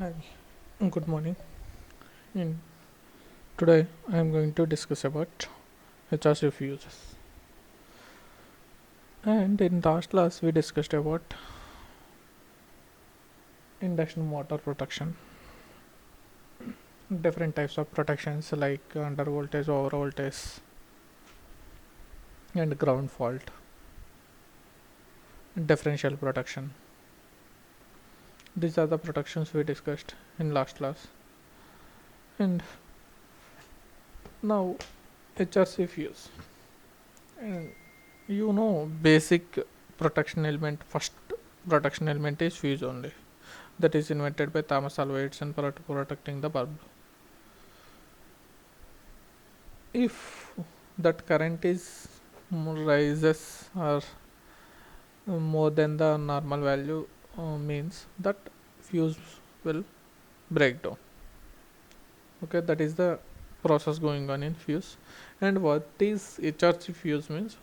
Hi, good morning. In today, I am going to discuss about HRC fuses. And in last class, we discussed about induction motor protection, different types of protections like under voltage, over voltage, and ground fault, differential protection. These are the protections we discussed in last class. And now, HRC fuse. And basic protection element. First protection element is fuse only, that is invented by Thomas Alva Edison for protecting the bulb. If that current is rises or more than the normal value, means that fuse will break down. Okay, that is the process going on in fuse. And what is HRC fuse means?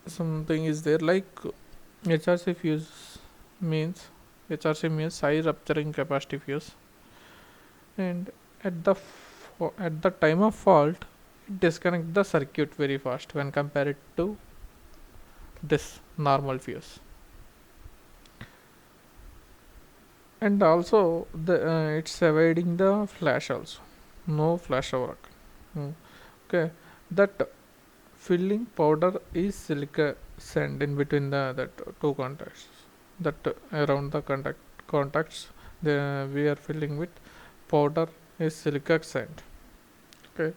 Something is there like HRC fuse means HRC means high rupturing capacity fuse, and at the time of fault, it disconnect the circuit very fast when compared to this normal fuse. And also it's avoiding the flash also, no flash over. Hmm. Okay, that filling powder is silica sand in between the that two contacts, that around the contacts we are filling with powder is silica sand. Okay,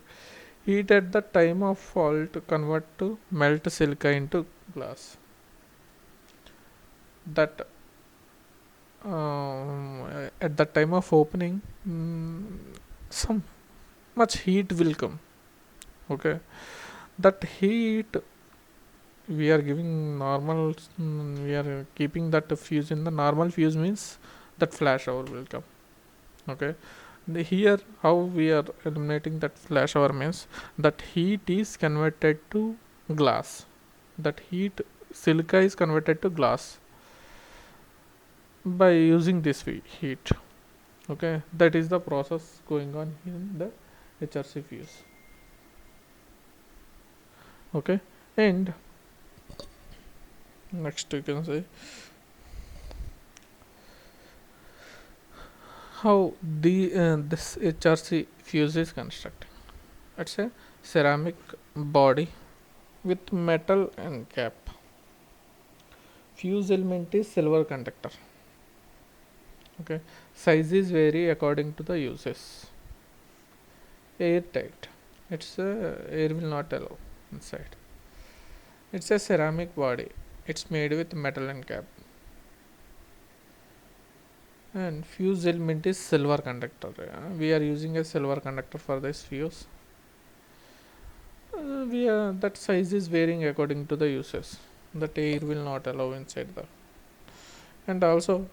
heat at the time of fault convert to melt silica into glass. That at the time of opening, some much heat will come. Okay, that heat we are giving normal. We are keeping that fuse in the normal fuse means that flash hour will come. Okay, here how we are eliminating that flash hour means that heat is converted to glass. That heat silica is converted to glass by using this heat. Okay, that is the process going on in the HRC fuse. Okay, and next you can say how the this HRC fuse is constructed. It's a ceramic body with metal and cap. Fuse element is silver conductor. Okay, sizes vary according to the uses. Airtight. Air will not allow inside. It's a ceramic body. It's made with metal and cap. And fuse element is silver conductor. We are using a silver conductor for this fuse. That size is varying according to the uses. That air will not allow inside the. And also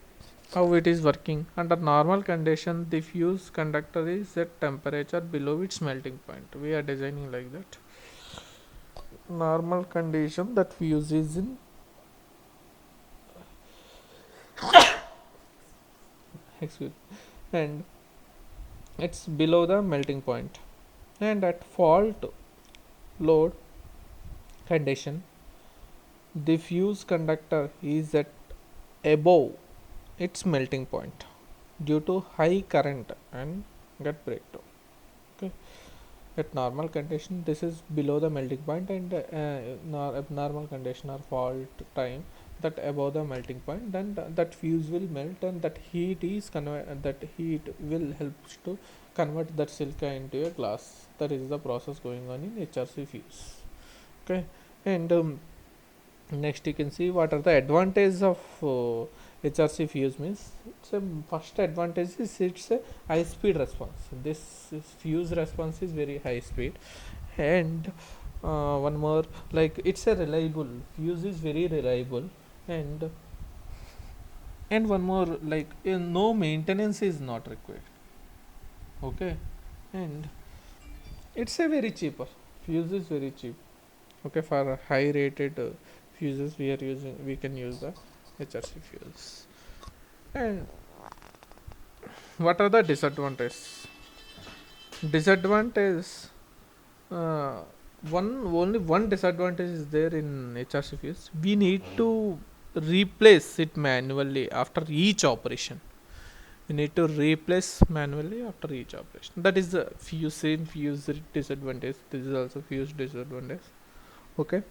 how it is working under normal condition, the fuse conductor is at temperature below its melting point. We are designing like that. Normal condition, that fuse is in, excuse, and it's below the melting point. And at fault load condition, the fuse conductor is at above its melting point due to high current and get breakdown. Okay, at normal condition this is below the melting point, and abnormal condition or fault time that above the melting point, then that fuse will melt, and that heat will help to convert that silica into a glass. That is the process going on in HRC fuse. Okay, and next you can see what are the advantages of HRC fuse means. It's a first advantage is it's a high speed response. Fuse response is very high speed, and one more, like it's a reliable fuse is very reliable, and one more, like no maintenance is not required. Okay, and it's a very cheaper fuse is very cheap. Okay, for high rated fuses we can use that. HRC fuse. And what are the disadvantages? Disadvantage, uh, one only one disadvantage is there in HRC fuse. We need to replace it manually after each operation. We need to replace manually after each operation. That is the fuse disadvantage. This is also fuse disadvantage. Okay,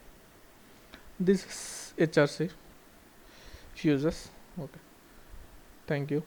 this is HRC fuses. Okay, thank you.